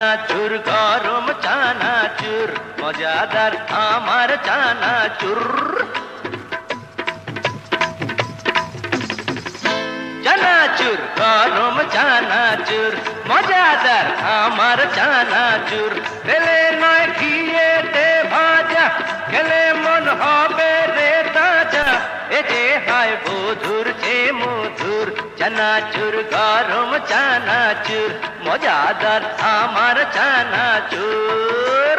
চানাচুর গরম চানাচুর মজাদার আমার চানাচুর। চানাচুর গরম চানাচুর মজাদার আমার চানাচুর। তেলে নয় ঘিয়েতে ভাজা, খেলে মন হবে রে তাজা। এ যে হয় বধুর যে মধুর, চানাচুর গরম চানাচুর মজাদার আমার চানাচুর।